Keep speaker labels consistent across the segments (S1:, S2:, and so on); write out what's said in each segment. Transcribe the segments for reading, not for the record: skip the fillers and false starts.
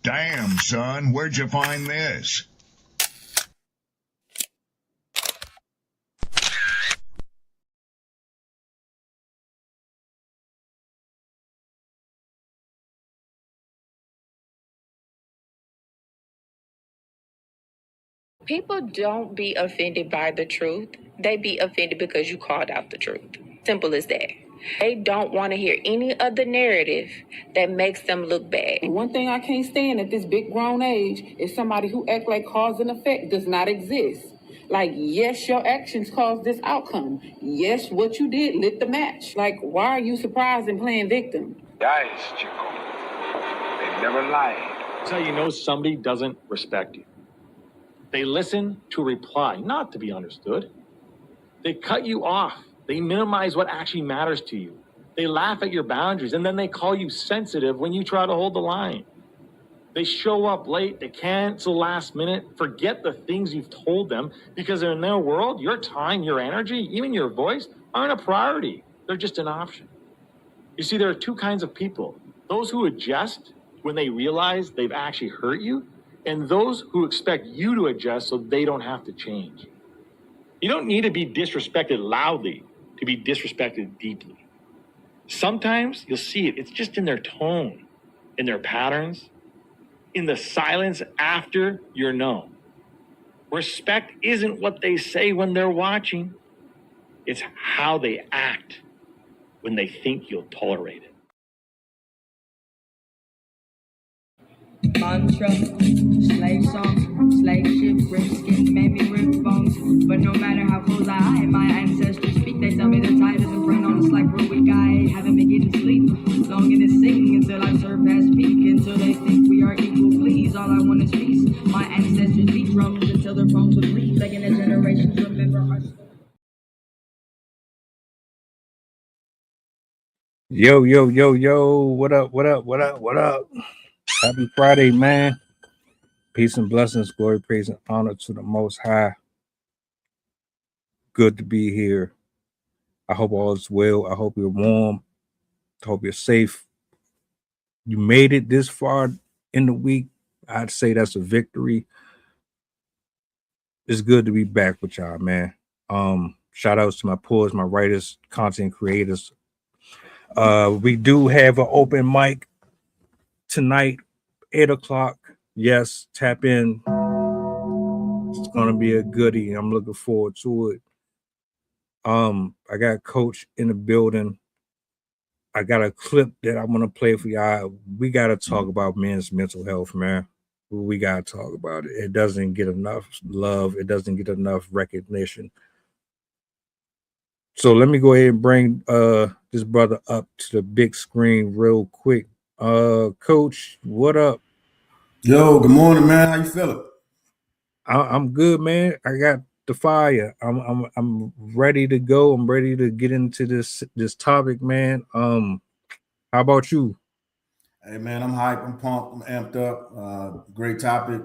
S1: Damn, son, where'd you find this?
S2: People don't be offended by the truth. They be offended because you called out the truth. Simple as that. They don't want to hear any other narrative that makes them look bad.
S3: One thing I can't stand at this big grown age is somebody who act like cause and effect does not exist. Like, yes, your actions caused this outcome. Yes, what you did lit the match. Like, why are you surprised and playing victim?
S4: Guys, Chico, they never lied.
S5: That's how you know somebody doesn't respect you. They listen to reply, not to be understood. They cut you off. They minimize what actually matters to you. They laugh at your boundaries, and then they call you sensitive when you try to hold the line. They show up late, they cancel last minute, forget the things you've told them, because in their world, your time, your energy, even your voice aren't a priority. They're just an option. You see, there are two kinds of people. Those who adjust when they realize they've actually hurt you, and those who expect you to adjust so they don't have to change. You don't need to be disrespected loudly to be disrespected deeply. Sometimes you'll see it. It's just in their tone, in their patterns, in the silence after you're no. Respect isn't what they say when they're watching. It's how they act when they think you'll tolerate it.
S6: Mantra, slave songs, slave ship, rip skin, made me rip bones. But no matter how close I hide, my ancestors speak. They tell me the tide isn't print on us like we're weak. I haven't been getting sleep, longing to sing until I surpass peak. Until they think we are equal, please. All I want is peace. My ancestors beat drums until their bones would bleed, begging the generations remember our story.
S7: Yo, yo, yo, yo, what up, what up, what up, what up? Happy Friday, man. Peace and blessings, glory, praise, and honor to the Most High. Good to be here. I hope all is well. I hope you're warm. I hope you're safe. You made it this far in the week. I'd say that's a victory. It's good to be back with y'all, man. Shout outs to my poets, my writers, content creators. We do have an open mic tonight, 8 o'clock. Yes, tap in. It's gonna be a goodie. I'm looking forward to it. I got Coach in the building. I got a clip that I'm gonna play for y'all. We gotta talk about men's mental health, man. We gotta talk about it. It doesn't get enough love. It doesn't get enough recognition. So let me go ahead and bring this brother up to the big screen real quick. Coach, what up?
S8: Yo, good morning, man. How you feeling?
S7: I'm good, man. I got the fire. I'm ready to go. I'm ready to get into this topic, man. How about you?
S8: Hey, man, I'm hyped. I'm pumped. I'm amped up. Great topic.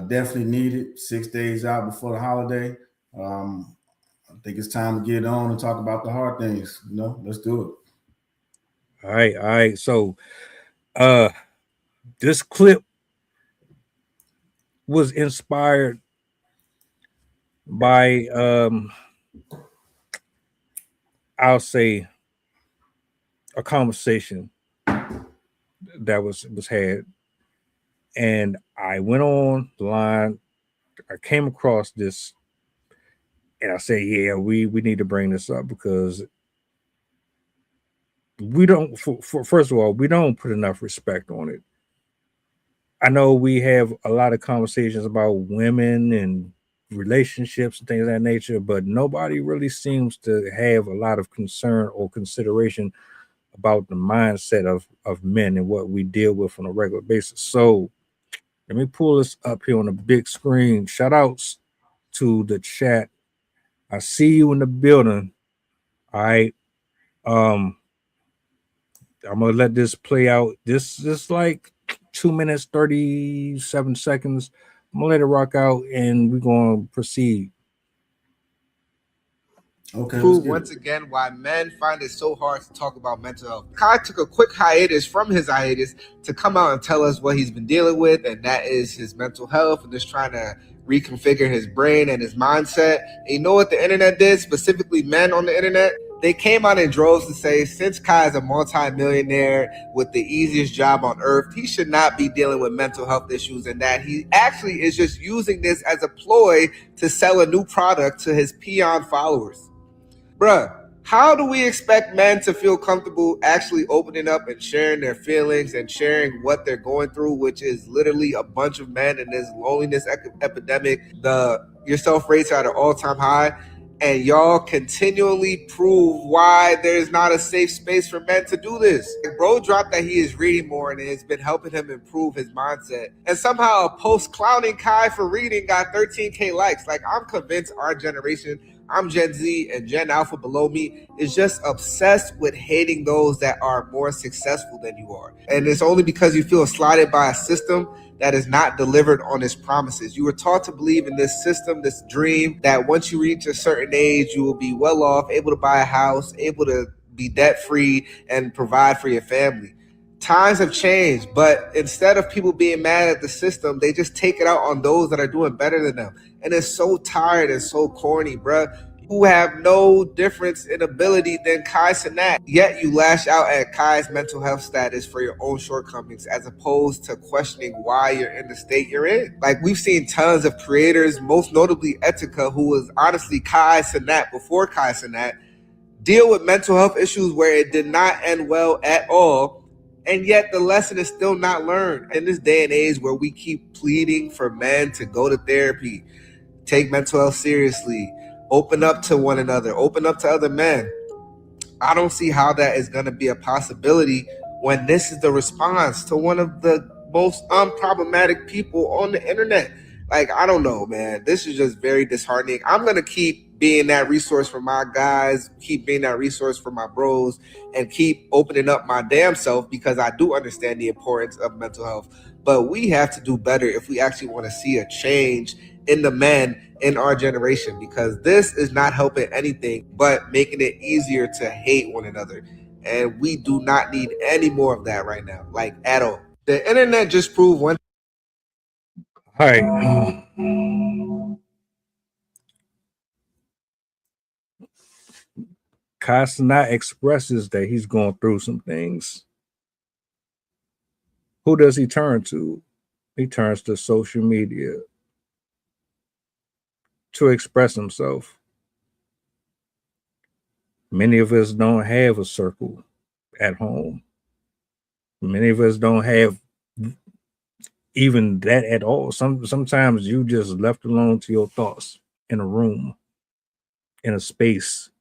S8: Definitely needed. 6 days out before the holiday. I think it's time to get on and talk about the hard things. You know, let's do it.
S7: All right. So, this clip was inspired by I'll say a conversation that was had, and I went on the line. I came across this, and I said, "Yeah, we need to bring this up because we don't. First of all, we don't put enough respect on it. I know we have a lot of conversations about women and relationships and things of that nature, but nobody really seems to have a lot of concern or consideration about the mindset of men and what we deal with on a regular basis. So let me pull this up here on the big screen. Shout outs to the chat. I see you in the building. All right. I'm gonna let this play out. This is like 2 minutes, 37 seconds. I'm gonna let it rock out and we're gonna proceed.
S8: Okay, let's
S4: Prove
S8: get
S4: once
S8: it.
S4: again why men find it so hard to talk about mental health. Kai took a quick hiatus from his hiatus to come out and tell us what he's been dealing with, and that is his mental health and just trying to reconfigure his brain and his mindset. And you know what the internet did, specifically men on the internet? They came out in droves to say, since Kai is a multimillionaire with the easiest job on earth, he should not be dealing with mental health issues, and that he actually is just using this as a ploy to sell a new product to his peon followers. Bruh, how do we expect men to feel comfortable actually opening up and sharing their feelings and sharing what they're going through, which is literally a bunch of men in this loneliness epidemic? The yourself rates are at an all-time high, and y'all continually prove why there's not a safe space for men to do this. Bro dropped that he is reading more and it's been helping him improve his mindset. And somehow a post clowning Kai for reading got 13K likes. Like, I'm convinced our generation, I'm Gen Z and Gen Alpha below me, is just obsessed with hating those that are more successful than you are. And it's only because you feel slighted by a system that is not delivered on its promises. You were taught to believe in this system, this dream, that once you reach a certain age, you will be well off, able to buy a house, able to be debt free and provide for your family. Times have changed, but instead of people being mad at the system, they just take it out on those that are doing better than them. And it's so tired and so corny, bruh. Who have no difference in ability than Kai Cenat, yet you lash out at Kai's mental health status for your own shortcomings as opposed to questioning why you're in the state you're in. Like, we've seen tons of creators, most notably Etika, who was honestly Kai Cenat before Kai Cenat, deal with mental health issues where it did not end well at all, and yet the lesson is still not learned. In this day and age where we keep pleading for men to go to therapy, take mental health seriously, open up to one another, open up to other men, I don't see how that is going to be a possibility when this is the response to one of the most unproblematic people on the internet. Like, I don't know, man. This is just very disheartening. I'm going to keep being that resource for my guys, keep being that resource for my bros, and keep opening up my damn self because I do understand the importance of mental health. But we have to do better if we actually want to see a change in the men in our generation, because this is not helping anything but making it easier to hate one another. And we do not need any more of that right now, like at all. The internet just proved one.
S7: All right. Castanet expresses that he's going through some things. Who does he turn to? He turns to social media to express himself. Many of us don't have a circle at home. Many of us don't have even that at all. Sometimes you just left alone to your thoughts in a room, in a space.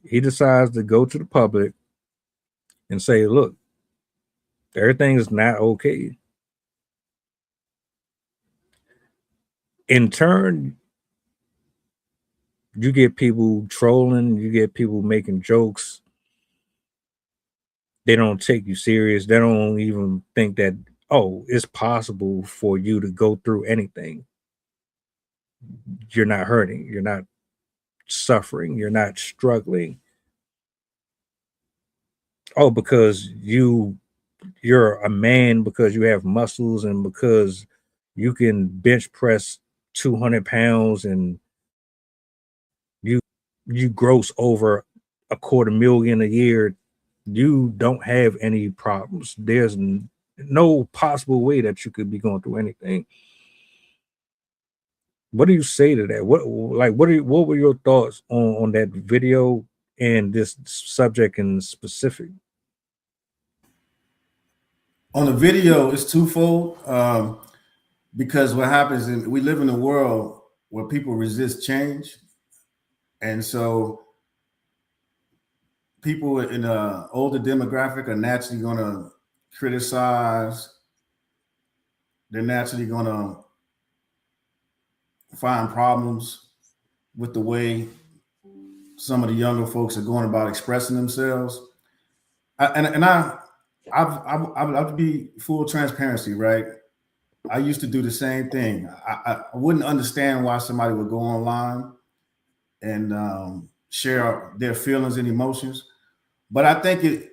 S7: He decides to go to the public and say, look, everything is not okay. In turn, you get people trolling, you get people making jokes. They don't take you serious. They don't even think that, oh, it's possible for you to go through anything. You're not hurting, you're not suffering, you're not struggling. Oh, because you're a man, because you have muscles and because you can bench press 200 pounds and you you gross over $250,000 a year, you don't have any problems. There's no possible way that you could be going through anything. What do you say to that? What were your thoughts on that video and this subject in specific?
S8: On the video, it's twofold. Because what happens is we live in a world where people resist change. And so people in an older demographic are naturally going to criticize. They're naturally going to find problems with the way some of the younger folks are going about expressing themselves. I'll have to be full transparency, right? I used to do the same thing. I wouldn't understand why somebody would go online and share their feelings and emotions. But I think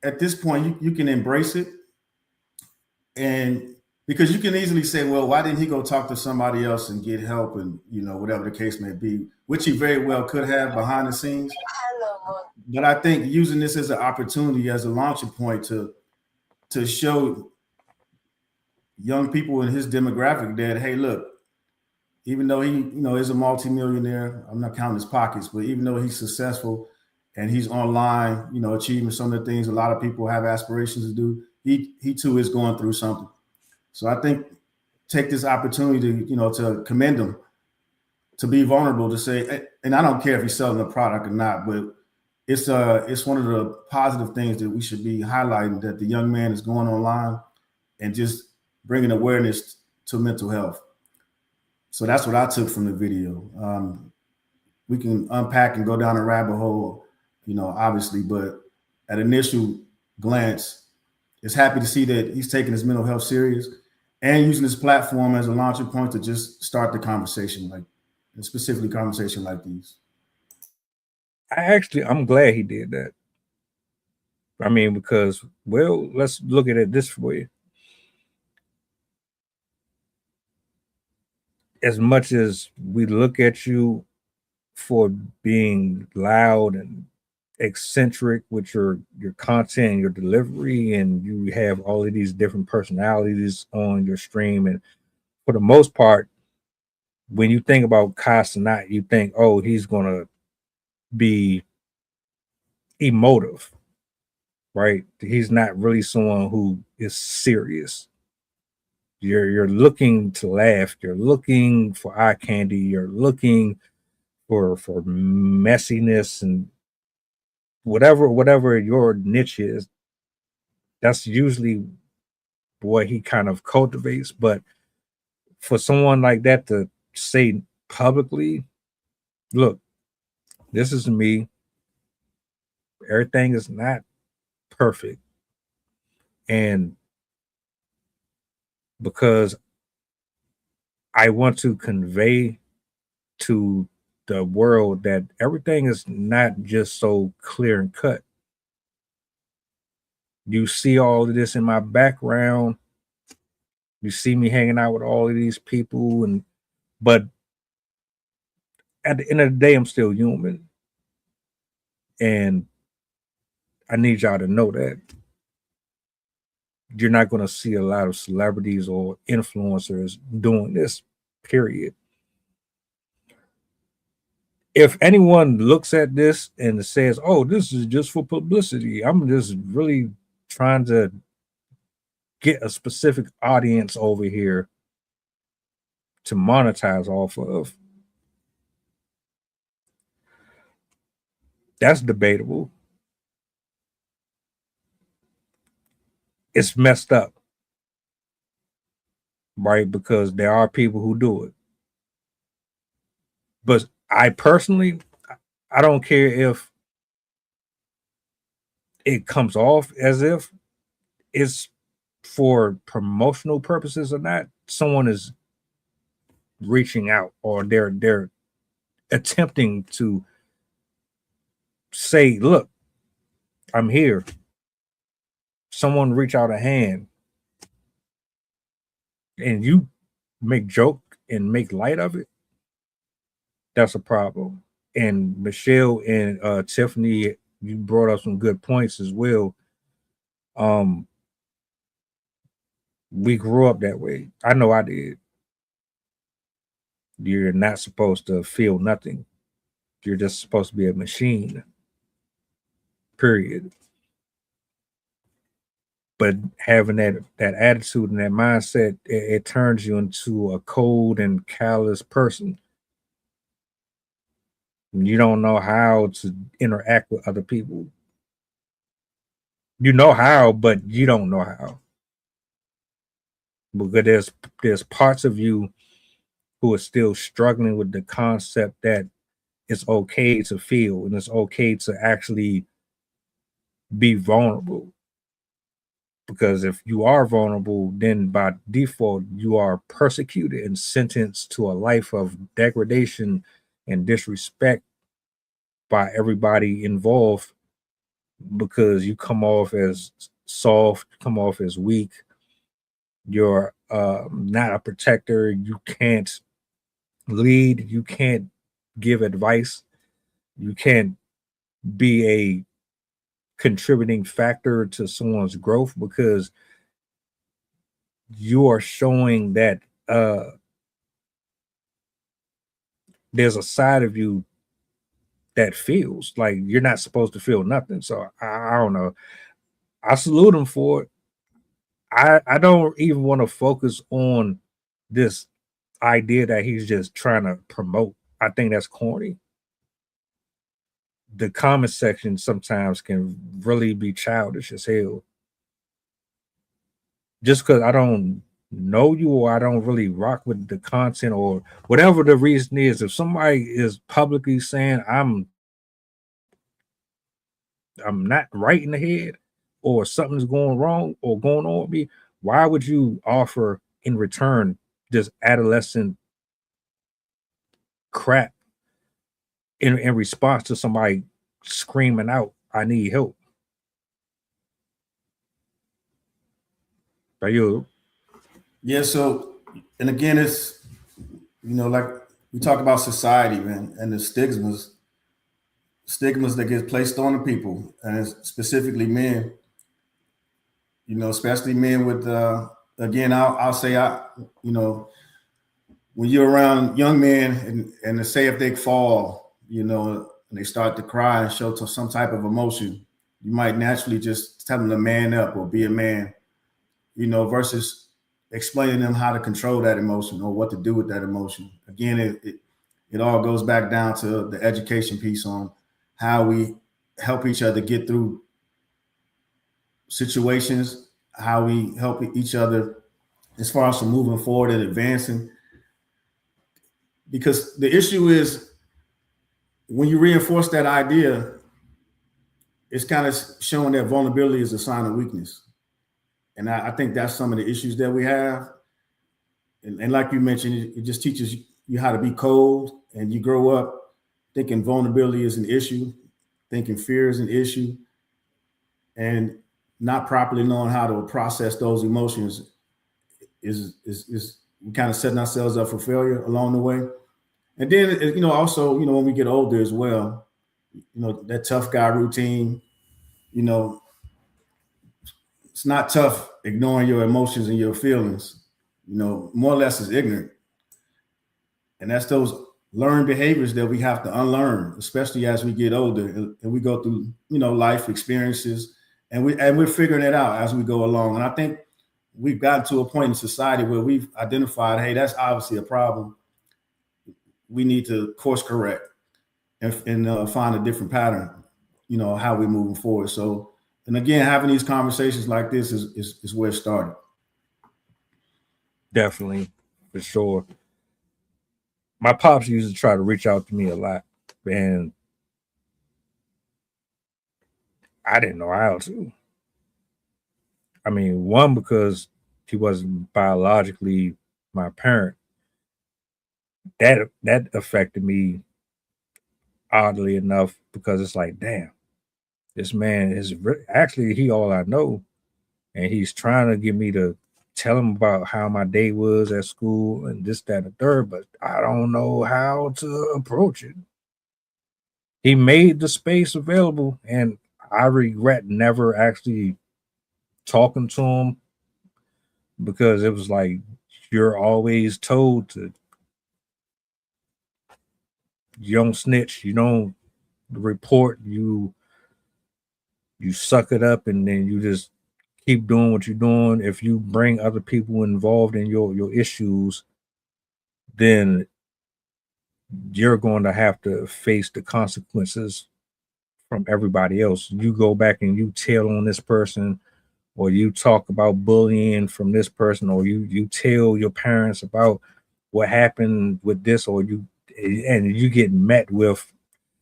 S8: at this point you can embrace it, and because you can easily say, well, why didn't he go talk to somebody else and get help, and whatever the case may be, which he very well could have behind the scenes. But I think using this as an opportunity, as a launching point to show young people in his demographic that, hey, look, even though he is a multimillionaire, I'm not counting his pockets, but even though he's successful and he's online, achieving some of the things a lot of people have aspirations to do, he too is going through something. So I think take this opportunity to commend him, to be vulnerable, to say, and I don't care if he's selling a product or not, but it's one of the positive things that we should be highlighting, that the young man is going online and just bringing awareness to mental health. So that's what I took from the video. We can unpack and go down a rabbit hole, obviously, but at initial glance, it's happy to see that he's taking his mental health serious and using this platform as a launching point to just start the conversation, like specifically conversation like these.
S7: I'm glad he did that. I mean, because, well, let's look at it this way. As much as we look at you for being loud and eccentric with your content and your delivery, and you have all of these different personalities on your stream, and for the most part, when you think about Kai Cenat, you think, oh, he's gonna be emotive, right? He's not really someone who is serious. You're looking to laugh, you're looking for eye candy, you're looking for messiness, and whatever your niche is, that's usually what he kind of cultivates. But for someone like that to say publicly, look, this is me, everything is not perfect, and because I want to convey to the world that everything is not just so clear and cut. You see all of this in my background. You see me hanging out with all of these people, but at the end of the day, I'm still human. And I need y'all to know that you're not going to see a lot of celebrities or influencers doing this, period. If anyone looks at this and says, oh, this is just for publicity, I'm just really trying to get a specific audience over here to monetize off of, that's debatable. It's messed up, right? Because there are people who do it. But I personally, I don't care if it comes off as if it's for promotional purposes or not. Someone is reaching out, or they're attempting to say, look, I'm here. Someone reach out a hand, and you make joke and make light of it. That's a problem. And Michelle and Tiffany, you brought up some good points as well. We grew up that way. I know I did. You're not supposed to feel nothing. You're just supposed to be a machine. Period. But having that attitude and that mindset, it turns you into a cold and callous person. You don't know how to interact with other people. You know how, but you don't know how. Because there's parts of you who are still struggling with the concept that it's okay to feel and it's okay to actually be vulnerable. Because if you are vulnerable, then by default, you are persecuted and sentenced to a life of degradation and disrespect by everybody involved because you come off as soft, come off as weak. You're not a protector. You can't lead. You can't give advice. You can't be a contributing factor to someone's growth because you are showing that there's a side of you that feels like you're not supposed to feel nothing. So I don't know. I salute him for it. I don't even want to focus on this idea that he's just trying to promote. I think that's corny. The comment section sometimes can really be childish as hell. Just because I don't know you or I don't really rock with the content or whatever the reason is, if somebody is publicly saying I'm not right in the head or something's going wrong or going on with me, why would you offer in return this adolescent crap in response to somebody screaming out, I need help? Are you?
S8: Yeah. So, and again, it's, like we talk about society, man, and the stigmas that get placed on the people, and it's specifically men. Especially men with, again, I'll say, when you're around young men and say if they fall, and they start to cry and show some type of emotion, you might naturally just tell them to man up or be a man, versus explaining them how to control that emotion or what to do with that emotion. Again, it all goes back down to the education piece on how we help each other get through situations, how we help each other as far as from moving forward and advancing. Because the issue is when you reinforce that idea, it's kind of showing that vulnerability is a sign of weakness. And I think that's some of the issues that we have. And like you mentioned, it just teaches you how to be cold, and you grow up thinking vulnerability is an issue, thinking fear is an issue, and not properly knowing how to process those emotions is kind of setting ourselves up for failure along the way. And then, also, when we get older as well, that tough guy routine, it's not tough ignoring your emotions and your feelings, more or less is ignorant. And that's those learned behaviors that we have to unlearn, especially as we get older and we go through, life experiences, and we're figuring it out as we go along. And I think we've gotten to a point in society where we've identified, hey, that's obviously a problem. We need to course correct and find a different pattern, how we're moving forward. So, and again, having these conversations like this is where it started.
S7: Definitely, for sure. My pops used to try to reach out to me a lot, and I didn't know how to. I mean, one, because he wasn't biologically my parent. That affected me oddly enough because it's like, damn, this man is actually he all I know, and he's trying to get me to tell him about how my day was at school and this, that, and the third, but I don't know how to approach it. He made the space available, and I regret never actually talking to him because it was like you're always told to you don't snitch, you don't report, you suck it up, and then you just keep doing what you're doing. If you bring other people involved in your issues, then you're going to have to face the consequences from everybody else. You go back and you tell on this person, or you talk about bullying from this person, or you tell your parents about what happened with this, or you get met with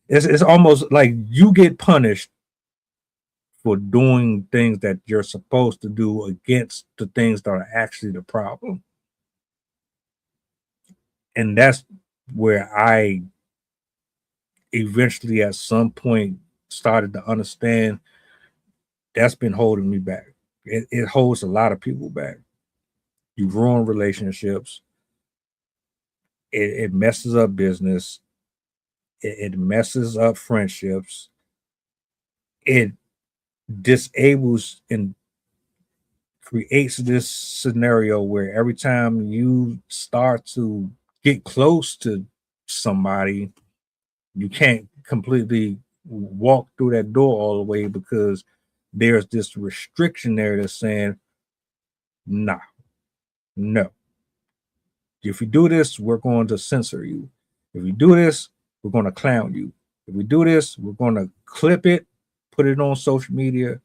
S7: it's almost like you get punished for doing things that you're supposed to do against the things that are actually the problem. And that's where I eventually at some point started to understand that's been holding me back. It holds a lot of people back. You ruin relationships. It messes up business. It messes up friendships. It disables and creates this scenario where every time you start to get close to somebody, you can't completely walk through that door all the way because there's this restriction there that's saying, nah, no. If you do this, we're going to censor you. If you do this, we're going to clown you. If we do this, we're going to clip it, put it on social media,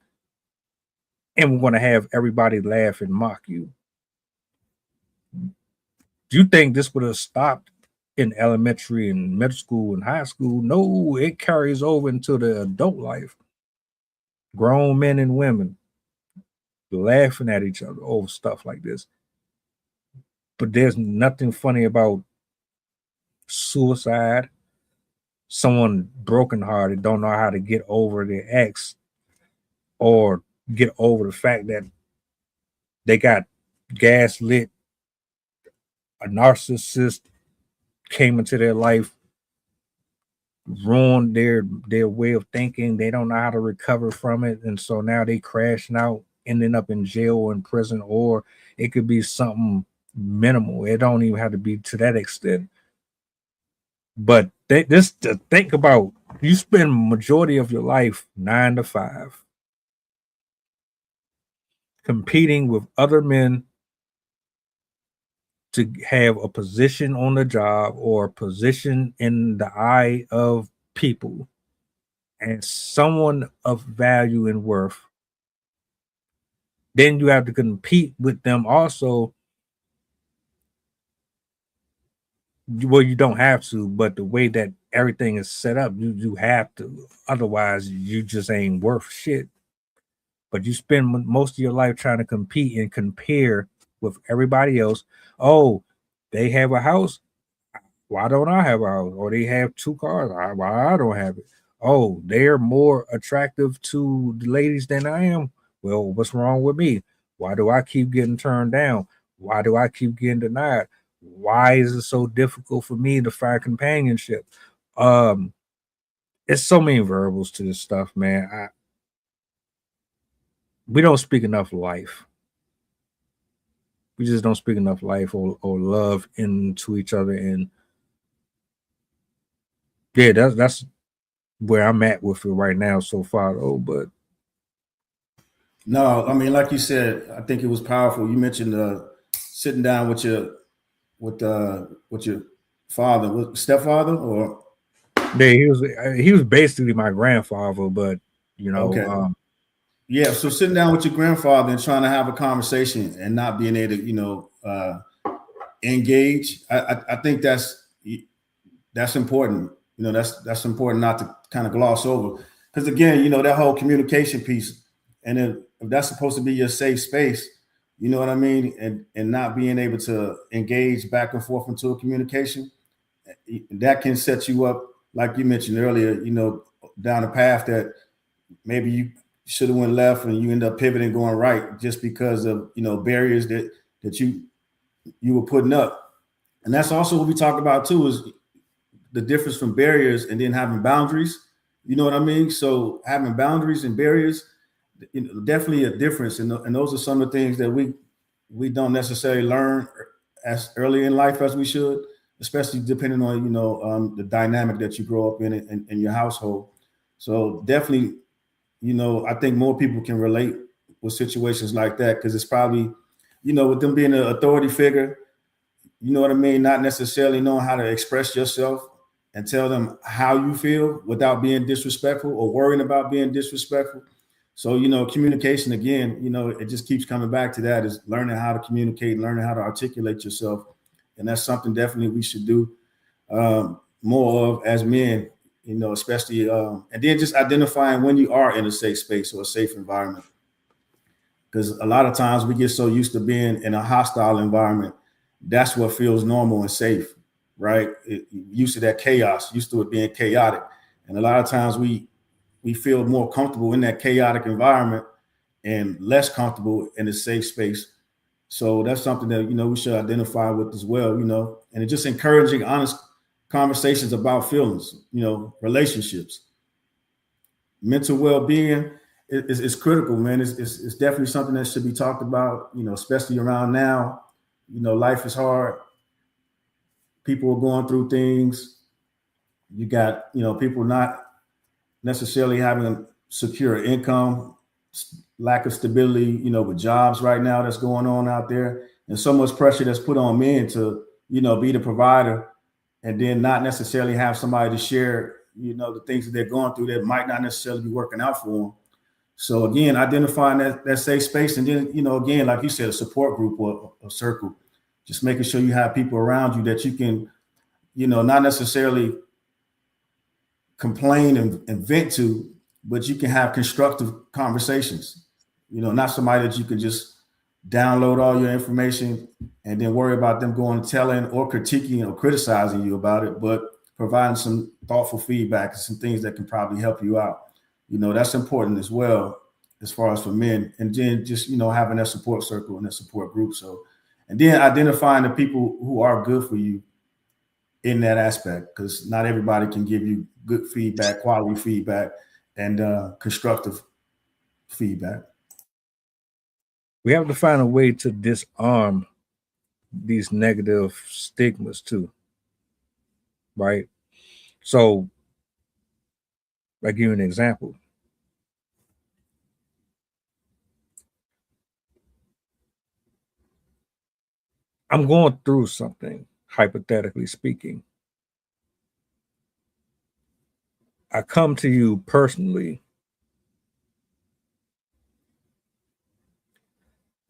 S7: and we're going to have everybody laugh and mock you. Do you think this would have stopped in elementary and middle school and high school? No, it carries over into the adult life. Grown men and women laughing at each other over stuff like this. But there's nothing funny about suicide, someone brokenhearted, don't know how to get over their ex or get over the fact that they got gaslit, a narcissist came into their life, ruined their way of thinking. They don't know how to recover from it, and so now they crashing out, ending up in jail or in prison, or it could be something minimal. It don't even have to be to that extent. But just to think about, you spend majority of your life 9 to 5 competing with other men to have a position on the job or a position in the eye of people and someone of value and worth. Then you have to compete with them also. Well, you don't have to, but the way that everything is set up, you have to. Otherwise, you just ain't worth shit. But you spend most of your life trying to compete and compare with everybody else. Oh, they have a house. Why don't I have a house? Or they have 2 cars. Why I don't have it? Oh, they're more attractive to the ladies than I am. Well, what's wrong with me? Why do I keep getting turned down? Why do I keep getting denied? Why is it so difficult for me to find companionship? Um, it's so many variables to this stuff, man. We don't speak enough life. We just don't speak enough life or love into each other. And yeah, that's where I'm at with it right now so far though. But
S8: No, I mean, like you said, I think it was powerful. You mentioned sitting down with your father, stepfather, or
S7: yeah, he was basically my grandfather, but you know,
S8: okay, yeah. So sitting down with your grandfather and trying to have a conversation and not being able to, engage. I think that's important. You know, that's important not to kind of gloss over, because again, that whole communication piece, and if that's supposed to be your safe space, you know what I mean, and not being able to engage back and forth into a communication, that can set you up, like you mentioned earlier, down a path that maybe you should have went left and you end up pivoting going right just because of barriers that you were putting up. And that's also what we talk about too, is the difference from barriers and then having boundaries. You know what I mean? So having boundaries and barriers, definitely a difference. And those are some of the things that we don't necessarily learn as early in life as we should, especially depending on the dynamic that you grow up in your household. So definitely, I think more people can relate with situations like that, because it's probably, with them being an authority figure, you know what I mean, not necessarily knowing how to express yourself and tell them how you feel without being disrespectful or worrying about being disrespectful. So, communication, again, it just keeps coming back to that, is learning how to communicate, learning how to articulate yourself. And that's something definitely we should do more of as men, especially, and then just identifying when you are in a safe space or a safe environment. Because a lot of times we get so used to being in a hostile environment, that's what feels normal and safe. right? Used to that chaos, used to it being chaotic. And a lot of times we feel more comfortable in that chaotic environment and less comfortable in a safe space. So that's something that, we should identify with as well, and it's just encouraging honest conversations about feelings, relationships, mental well-being is critical, man. It's definitely something that should be talked about, especially around now. Life is hard. People are going through things. You got, people not necessarily having a secure income, lack of stability, with jobs right now that's going on out there, and so much pressure that's put on men to, be the provider, and then not necessarily have somebody to share, the things that they're going through that might not necessarily be working out for them. So again, identifying that safe space, and then, again, like you said, a support group or a circle, just making sure you have people around you that you can, not necessarily complain and vent to, but you can have constructive conversations. Not somebody that you can just download all your information and then worry about them going and telling or critiquing or criticizing you about it, but providing some thoughtful feedback and some things that can probably help you out. That's important as well, as far as for men. And then just, having that support circle and that support group. So, and then identifying the people who are good for you in that aspect, because not everybody can give you good feedback, quality feedback, and constructive feedback.
S7: We have to find a way to disarm these negative stigmas too, right? So, I'll give you an example. I'm going through something, hypothetically speaking. I come to you personally.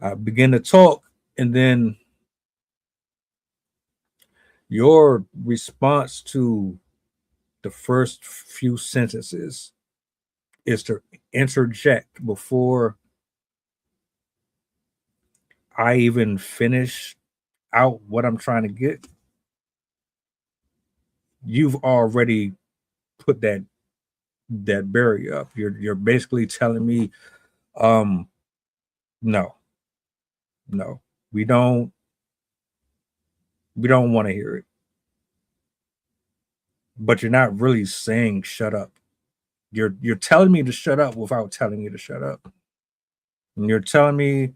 S7: I begin to talk, and then your response to the first few sentences is to interject before I even finish out what I'm trying to get. You've already put that barrier up. You're basically telling me, no, we don't want to hear it. But you're not really saying shut up. You're telling me to shut up without telling me to shut up. And you're telling me,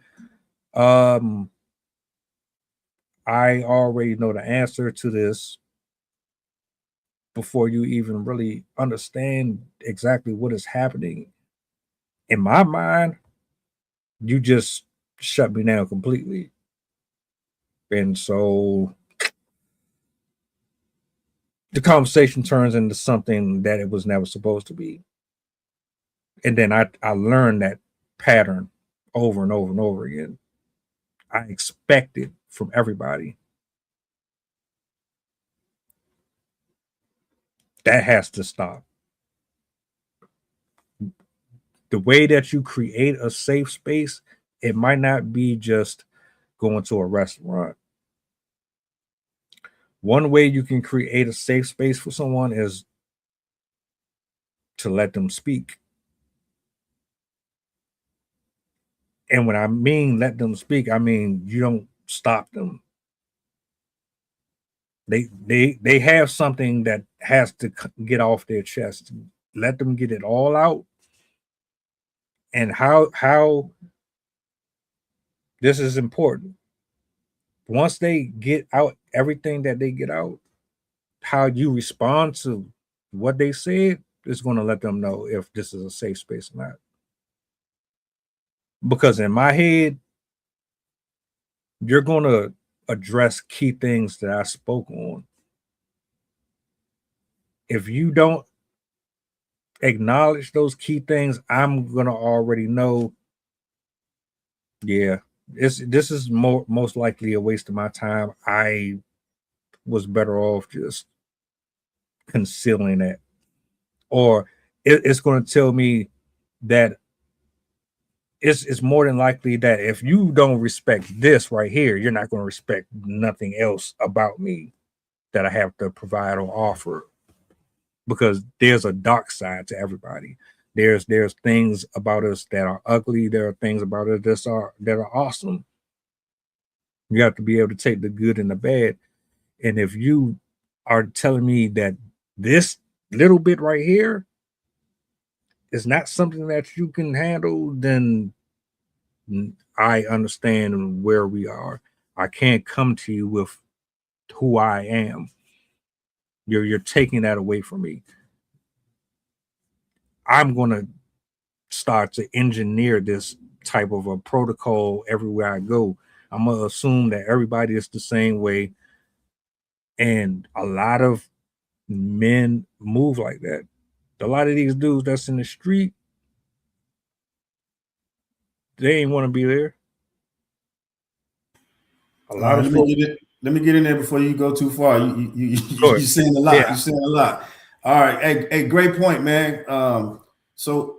S7: I already know the answer to this before you even really understand exactly what is happening. In my mind, you just shut me down completely. And so the conversation turns into something that it was never supposed to be. And then I learned that pattern over and over and over again. I expect it from everybody. That has to stop. The way that you create a safe space, it might not be just going to a restaurant. One way you can create a safe space for someone is to let them speak. And when I mean let them speak, I mean you don't stop them. They have something that has to get off their chest. Let them get it all out. And how this is important. Once they get out everything that they get out, how you respond to what they said is going to let them know if this is a safe space or not. Because in my head, you're going to address key things that I spoke on. If you don't acknowledge those key things, I'm going to already know, yeah, this is most likely a waste of my time. I was better off just concealing that. Or it's going to tell me that it's more than likely that if you don't respect this right here, you're not going to respect nothing else about me that I have to provide or offer, because there's a dark side to everybody. There's things about us that are ugly. There are things about us that are awesome. You have to be able to take the good and the bad. And if you are telling me that this little bit right here is not something that you can handle, then I understand where we are. I can't come to you with who I am. You're taking that away from me. I'm gonna start to engineer this type of a protocol everywhere I go. I'm gonna assume that everybody is the same way, and a lot of men move like that. A lot of these dudes that's in the street, they ain't want to be there. A
S8: All
S7: lot
S8: right,
S7: of folks.
S8: let me get in there before you go too far. You're
S7: Sure.
S8: saying a lot.
S7: Yeah.
S8: You're saying a lot. All right. Hey, great point, man. So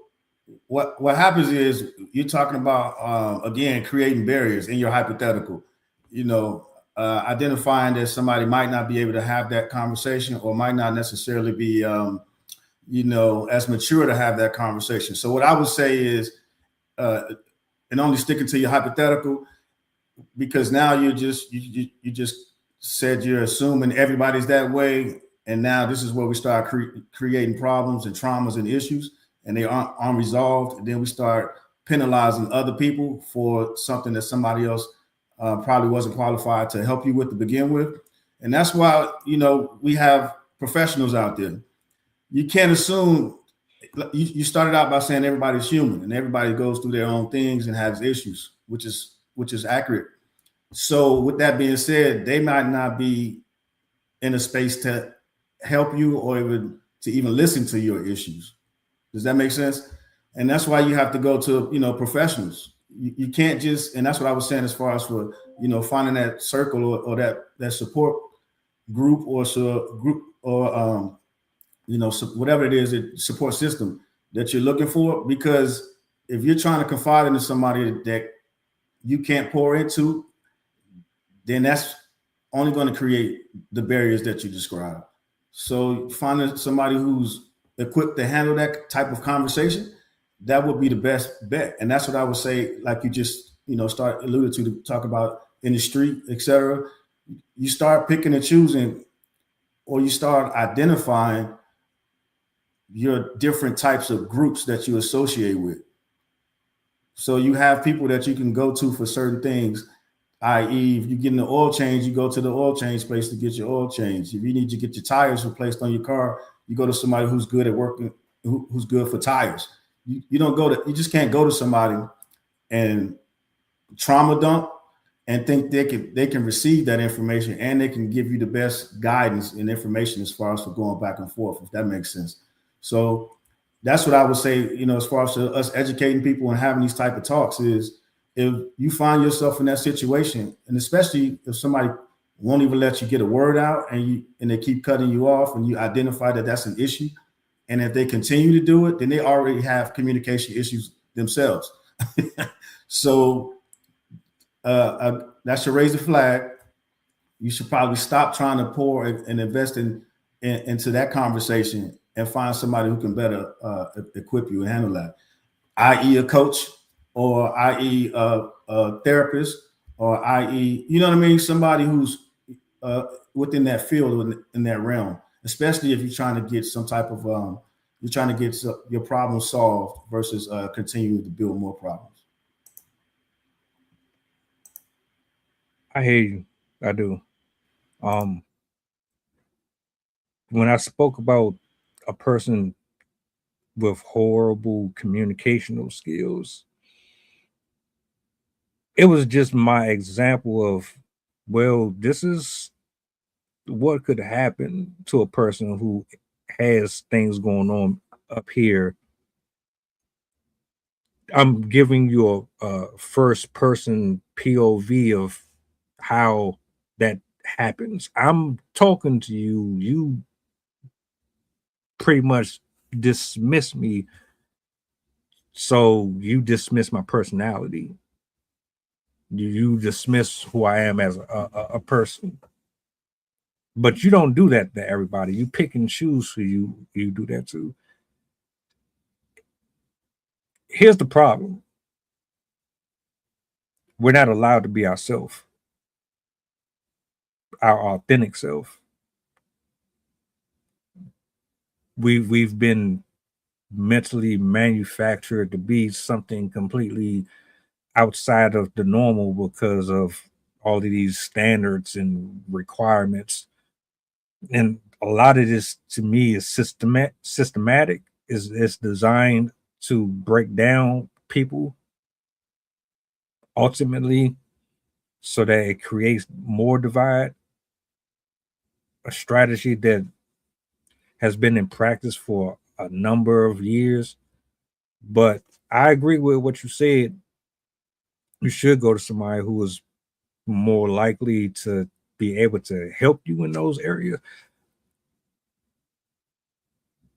S8: what happens is you're talking about again creating barriers in your hypothetical. You know, identifying that somebody might not be able to have that conversation or might not necessarily be as mature to have that conversation. So what I would say is, and only sticking to your hypothetical, because now you just said you're assuming everybody's that way, and now this is where we start creating problems and traumas and issues, and they aren't unresolved. And then we start penalizing other people for something that somebody else probably wasn't qualified to help you with to begin with. And that's why we have professionals out there. You can't assume. You started out by saying everybody's human and everybody goes through their own things and has issues, which is accurate. So with that being said, they might not be in a space to help you or even to even listen to your issues. Does that make sense? And that's why you have to go to professionals. You can't just, and that's what I was saying as far as for finding that circle or that support group or whatever it is, that support system that you're looking for. Because if you're trying to confide into somebody that you can't pour into, then that's only going to create the barriers that you describe. So finding somebody who's equipped to handle that type of conversation, that would be the best bet. And that's what I would say, like you just, start alluded to talk about in the street, etc. You start picking and choosing, or you start identifying your different types of groups that you associate with. So you have people that you can go to for certain things, i.e., if you get an oil change, you go to the oil change place to get your oil changed. If you need to get your tires replaced on your car, you go to somebody who's good at working, who's good for tires. You just can't go to somebody and trauma dump and think they can receive that information and they can give you the best guidance and information as far as for going back and forth, if that makes sense. So that's what I would say, as far as us educating people and having these type of talks is, if you find yourself in that situation, and especially if somebody won't even let you get a word out and they keep cutting you off, and you identify that that's an issue, and if they continue to do it, then they already have communication issues themselves. So that should raise a flag. You should probably stop trying to pour and invest into that conversation and find somebody who can better equip you and handle that, i.e. a coach, or i.e. a therapist, or i.e. somebody who's within that field, in that realm, especially if you're trying to get some type of you're trying to get your problem solved versus continuing to build more problems.
S7: I hear you. I do. When I spoke about a person with horrible communicational skills, it was just my example of, well, this is what could happen to a person who has things going on up here. I'm giving you a first person POV of how that happens. I'm talking to you. You pretty much dismiss me. So you dismiss my personality. You dismiss who I am as a person. But you don't do that to everybody. You pick and choose who you do that to. Here's the problem. We're not allowed to be ourselves, our authentic self. We've been mentally manufactured to be something completely outside of the normal because of all of these standards and requirements. And a lot of this to me is systematic, is designed to break down people ultimately so that it creates more divide, a strategy that has been in practice for a number of years. But I agree with what you said. You should go to somebody who is more likely to be able to help you in those areas.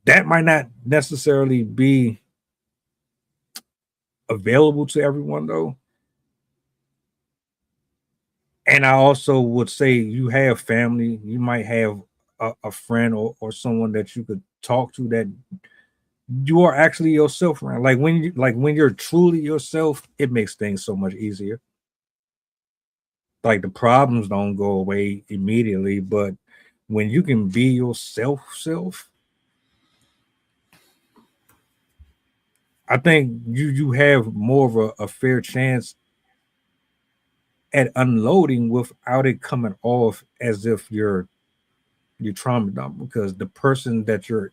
S7: That might not necessarily be available to everyone, though. And I also would say you have family, you might have a friend or someone that you could talk to that you are actually yourself around. Like when you're truly yourself, it makes things so much easier. Like the problems don't go away immediately, but when you can be yourself, I think you have more of a fair chance at unloading without it coming off as if you're trauma dump, because the person that you're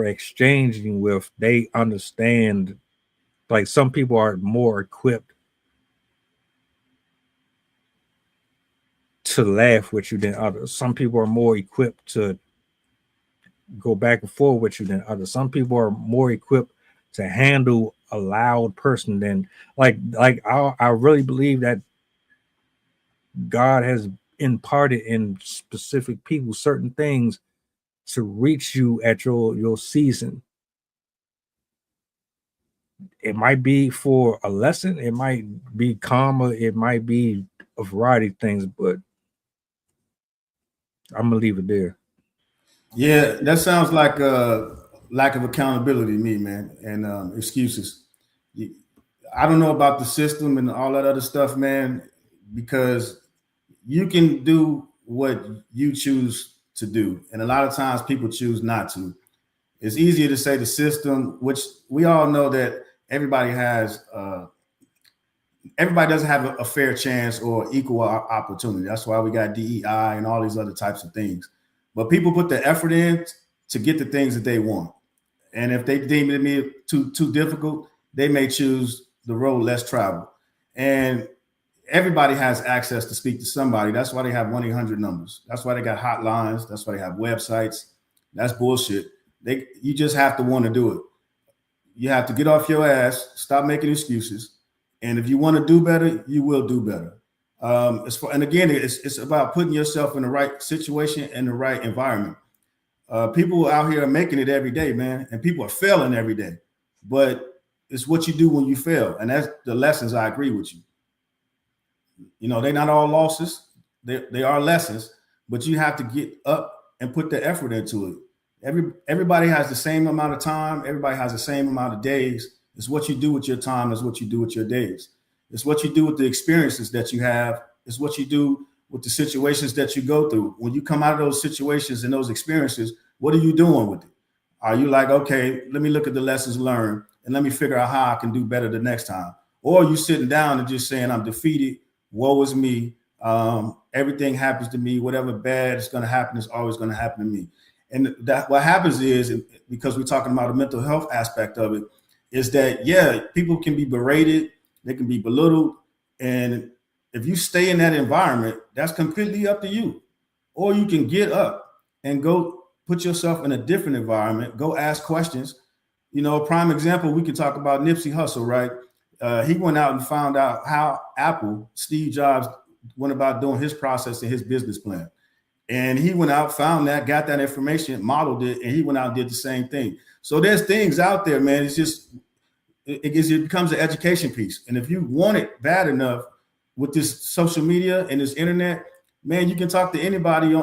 S7: exchanging with, they understand. Like some people are more equipped to laugh with you than others. Some people are more equipped to go back and forth with you than others. Some people are more equipped to handle a loud person than I really believe that God has imparted in specific people certain things to reach you at your season. It might be for a lesson, it might be karma, it might be a variety of things, but I'm gonna leave it there.
S8: Yeah, that sounds like a lack of accountability to me, man, and excuses. I don't know about the system and all that other stuff, man, because you can do what you choose to do. And a lot of times people choose not to. It's easier to say the system, which we all know that everybody doesn't have a fair chance or equal opportunity. That's why we got DEI and all these other types of things. But people put the effort in to get the things that they want. And if they deem it to be too difficult, they may choose the road less traveled. And everybody has access to speak to somebody. That's why they have 1-800 numbers. That's why they got hotlines. That's why they have websites. That's bullshit. You just have to want to do it. You have to get off your ass, stop making excuses. And if you want to do better, you will do better. And again, it's about putting yourself in the right situation and the right environment. People out here are making it every day, man, and people are failing every day. But it's what you do when you fail, and that's the lessons. I agree with you. You know, they're not all losses; they are lessons. But you have to get up and put the effort into it. Everybody has the same amount of time. Everybody has the same amount of days. It's what you do with your time. It's what you do with your days. It's what you do with the experiences that you have. It's what you do with the situations that you go through. When you come out of those situations and those experiences, what are you doing with it? Are you like, okay, let me look at the lessons learned and let me figure out how I can do better the next time? Or are you sitting down and just saying, I'm defeated, woe is me, everything happens to me, whatever bad is going to happen is always going to happen to me. And that what happens is, because we're talking about a mental health aspect of it, is that, yeah, people can be berated, they can be belittled. And if you stay in that environment, that's completely up to you. Or you can get up and go put yourself in a different environment, go ask questions. You know, a prime example, we could talk about Nipsey Hussle, right? He went out and found out how Steve Jobs went about doing his process and his business plan. And he went out, found that, got that information, modeled it, and he went out and did the same thing. So there's things out there, man. It's just, it becomes an education piece. And if you want it bad enough with this social media and this internet, man, you can talk to anybody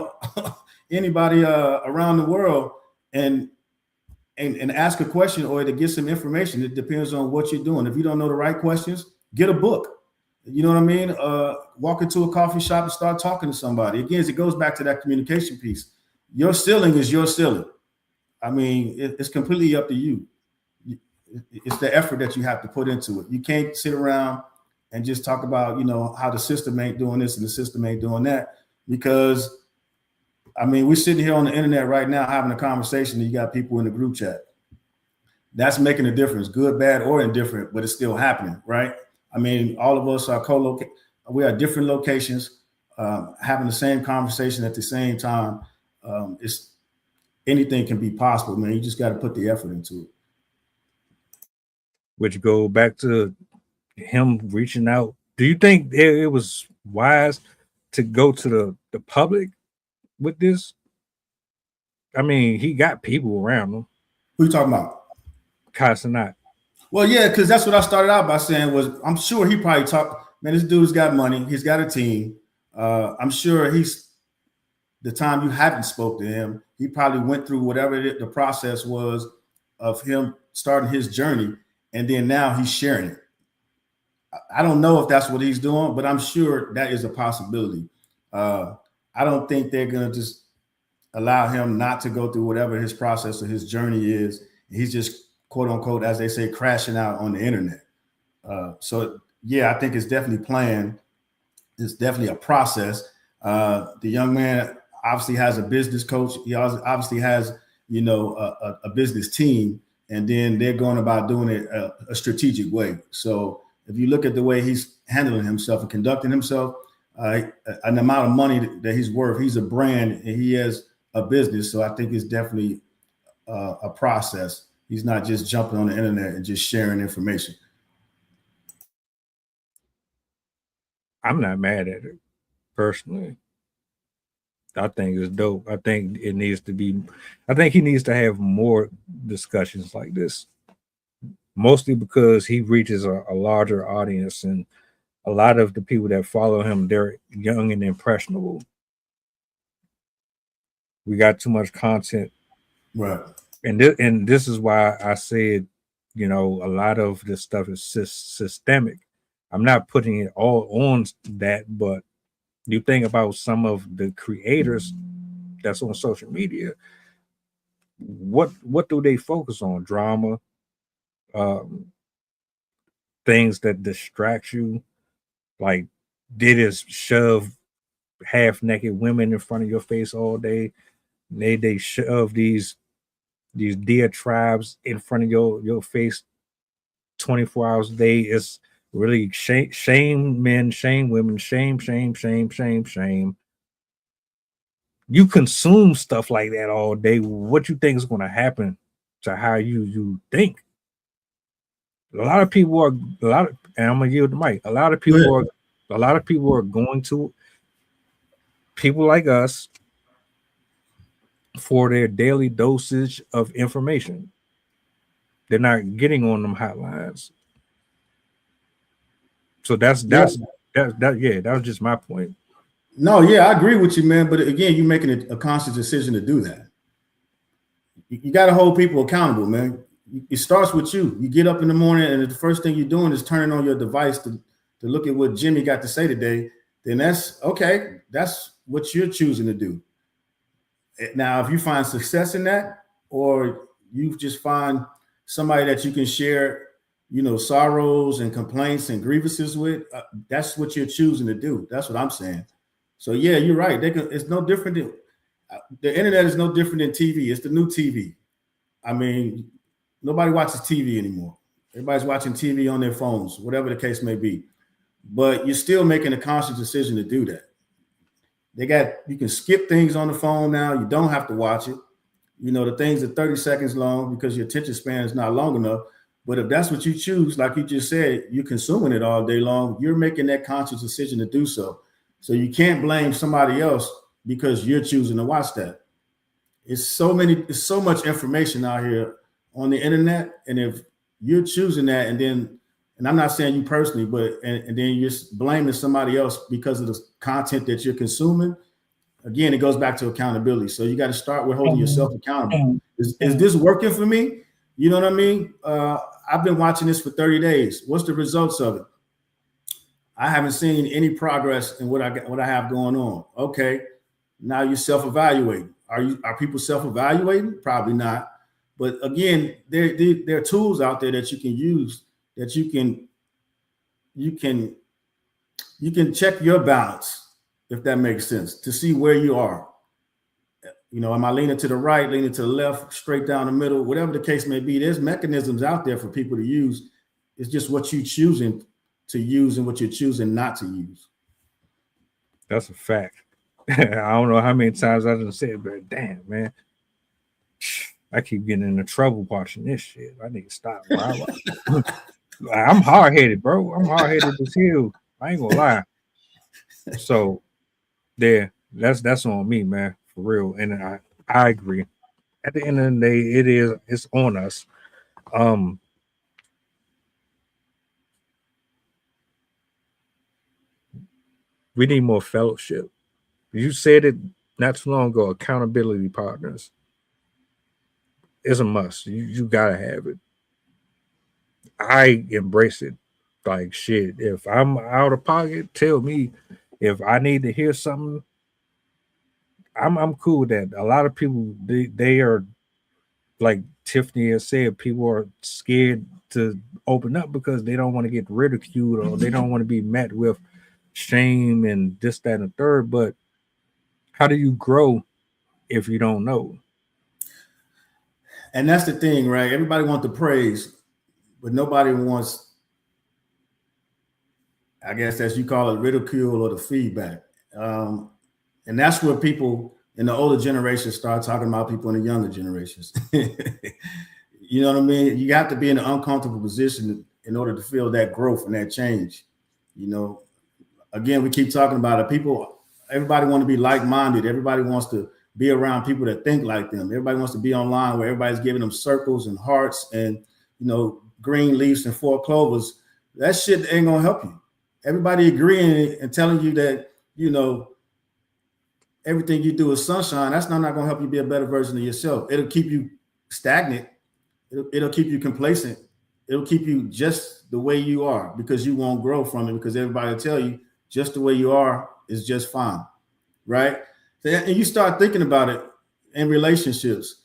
S8: anybody around the world and ask a question or to get some information. It depends on what you're doing. If you don't know the right questions, get a book. You know what I mean? Walk into a coffee shop and start talking to somebody. Again, it goes back to that communication piece. Your ceiling is your ceiling. I mean, it's completely up to you. It's the effort that you have to put into it. You can't sit around and just talk about, you know, how the system ain't doing this and the system ain't doing that. Because, I mean, we're sitting here on the internet right now having a conversation and you got people in the group chat. That's making a difference, good, bad, or indifferent, but it's still happening, right? I mean, all of us are co-located. We are different locations, having the same conversation at the same time. It's anything can be possible, man. You just got to put the effort into it.
S7: Which go back to him reaching out. Do you think it was wise to go to the public with this? I mean, he got people around him.
S8: Who you talking about?
S7: Casanat.
S8: Well, yeah, because that's what I started out by saying was I'm sure he probably talked, man, this dude's got money. He's got a team. I'm sure the time you haven't spoke to him, he probably went through whatever the process was of him starting his journey. And then now he's sharing it. I don't know if that's what he's doing, but I'm sure that is a possibility. I don't think they're going to just allow him not to go through whatever his process or his journey is. He's just, quote unquote, as they say, crashing out on the internet. So, yeah, I think it's definitely planned. It's definitely a process. The young man obviously has a business coach. He obviously has, you know, a business team. And then they're going about doing it a strategic way. So if you look at the way he's handling himself and conducting himself, an amount of money that he's worth, he's a brand and he has a business. So I think it's definitely a process. He's not just jumping on the internet and just sharing information.
S7: I'm not mad at it personally. I think it's dope. I think he needs to have more discussions like this. Mostly because he reaches a larger audience, and a lot of the people that follow him, they're young and impressionable. We got too much content.
S8: Right.
S7: And this is why I said, you know, a lot of this stuff is systemic. I'm not putting it all on that, but you think about some of the creators that's on social media, what do they focus on? Drama, things that distract you, like they just shove half naked women in front of your face all day. They shove these diatribes in front of your face 24 hours a day. It's really shame men, shame women, shame. You consume stuff like that all day. What you think is going to happen to how you think? And I'm gonna yield the mic. A lot of people are going to people like us for their daily dosage of information. They're not getting on them hotlines. So that was just my point.
S8: No, yeah, I agree with you, man. But again, you're making a conscious decision to do that. You got to hold people accountable, man. It starts with you. You get up in the morning and the first thing you're doing is turning on your device to look at what Jimmy got to say today. Then that's okay. That's what you're choosing to do. Now, if you find success in that, or you just find somebody that you can share, you know, sorrows and complaints and grievances with, that's what you're choosing to do. That's what I'm saying. So yeah, you're right. It's no different than the internet is no different than TV. It's the new TV. I mean, nobody watches TV anymore. Everybody's watching TV on their phones, whatever the case may be. But you're still making a conscious decision to do that. You can skip things on the phone now. You don't have to watch it. You know, the things are 30 seconds long because your attention span is not long enough. But if that's what you choose, like you just said, you're consuming it all day long. You're making that conscious decision to do so. So you can't blame somebody else because you're choosing to watch that. It's so much information out here on the internet. And if you're choosing that and then and I'm not saying you personally, but and then you're blaming somebody else because of the content that you're consuming. Again, it goes back to accountability. So you got to start with holding yourself accountable. Is this working for me? You know what I mean? I've been watching this for 30 days. What's the results of it? I haven't seen any progress in what I have going on. Okay, now you're self-evaluating. Are people self-evaluating? Probably not. But again, there are tools out there that you can use that you can check your balance, if that makes sense, to see where you are. You know, am I leaning to the right, leaning to the left, straight down the middle, whatever the case may be? There's mechanisms out there for people to use. It's just what you're choosing to use and what you're choosing not to use.
S7: That's a fact. I don't know how many times I done said, but damn, man, I keep getting into trouble watching this shit. I need to stop. I'm hard headed, bro. I'm hard headed as hell. I ain't gonna lie. So, there, that's on me, man, for real. And I agree. At the end of the day, it's on us. We need more fellowship. You said it not too long ago. Accountability partners is a must. You gotta have it. I embrace it like shit. If I'm out of pocket, tell me. If I need to hear something, I'm cool with that. A lot of people they are, like Tiffany has said, people are scared to open up because they don't want to get ridiculed or they don't want to be met with shame and this, that, and the third. But how do you grow if you don't know?
S8: And that's the thing, right? Everybody wants the praise, but nobody wants, I guess, as you call it, ridicule or the feedback. And that's where people in the older generation start talking about people in the younger generations. You know what I mean? You have to be in an uncomfortable position in order to feel that growth and that change. You know, again, we keep talking about it. Everybody want to be like-minded. Everybody wants to be around people that think like them. Everybody wants to be online where everybody's giving them circles and hearts and, you know, green leaves and 4 clovers. That shit ain't gonna help you. Everybody agreeing and telling you that, you know, everything you do is sunshine. That's not gonna help you be a better version of yourself. It'll keep you stagnant. It'll keep you complacent. It'll keep you just the way you are because you won't grow from it because everybody will tell you just the way you are is just fine, right? And you start thinking about it in relationships.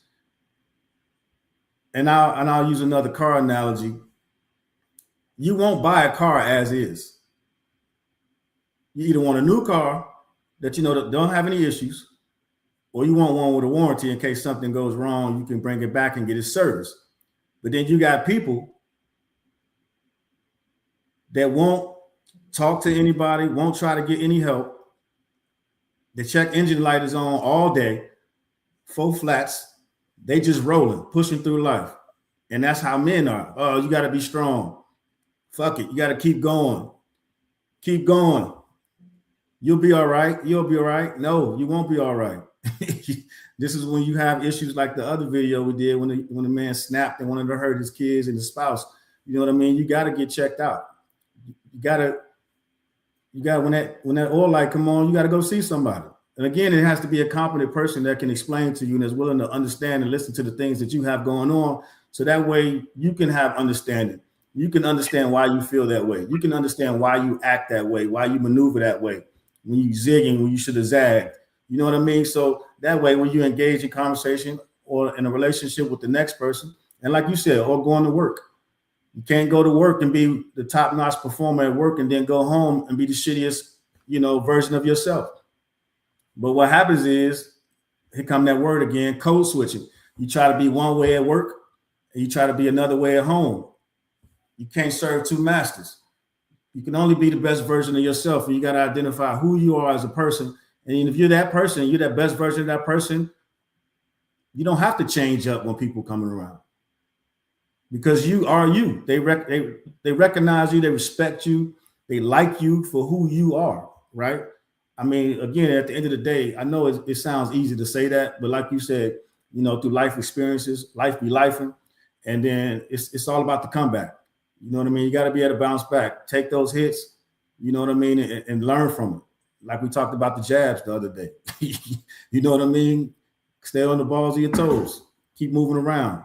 S8: And I'll use another car analogy. You won't buy a car as is. You either want a new car that you know that don't have any issues, or you want one with a warranty in case something goes wrong, you can bring it back and get it serviced. But then you got people that won't talk to anybody, won't try to get any help. The check engine light is on all day, 4 flats. They just rolling, pushing through life. And that's how men are. Oh, you got to be strong. Fuck it. You got to keep going. Keep going. You'll be all right. You'll be all right. No, you won't be all right. This is when you have issues like the other video we did when the man snapped and wanted to hurt his kids and his spouse. You know what I mean? You got to get checked out. You got when that oil light come on, you got to go see somebody. And again, it has to be a competent person that can explain to you and is willing to understand and listen to the things that you have going on. So that way you can have understanding. You can understand why you feel that way. You can understand why you act that way, why you maneuver that way. When you zigging, when you should have zagged. You know what I mean? So that way, when you engage in conversation or in a relationship with the next person, and like you said, or going to work, you can't go to work and be the top-notch performer at work and then go home and be the shittiest, you know, version of yourself. But what happens is, here come that word again, code switching. You try to be one way at work and you try to be another way at home. You can't serve 2 masters. You can only be the best version of yourself, and you got to identify who you are as a person. And if you're that person, you're that best version of that person, you don't have to change up when people coming around because you are you. They recognize you, they respect you, they like you for who you are, right? I mean, again, at the end of the day, I know it sounds easy to say that, but like you said, you know, through life experiences, life be lifing, and then it's all about the comeback. You know what I mean? You got to be able to bounce back, take those hits, you know what I mean, and learn from it. Like we talked about the jabs the other day. You know what I mean? Stay on the balls of your toes. Keep moving around.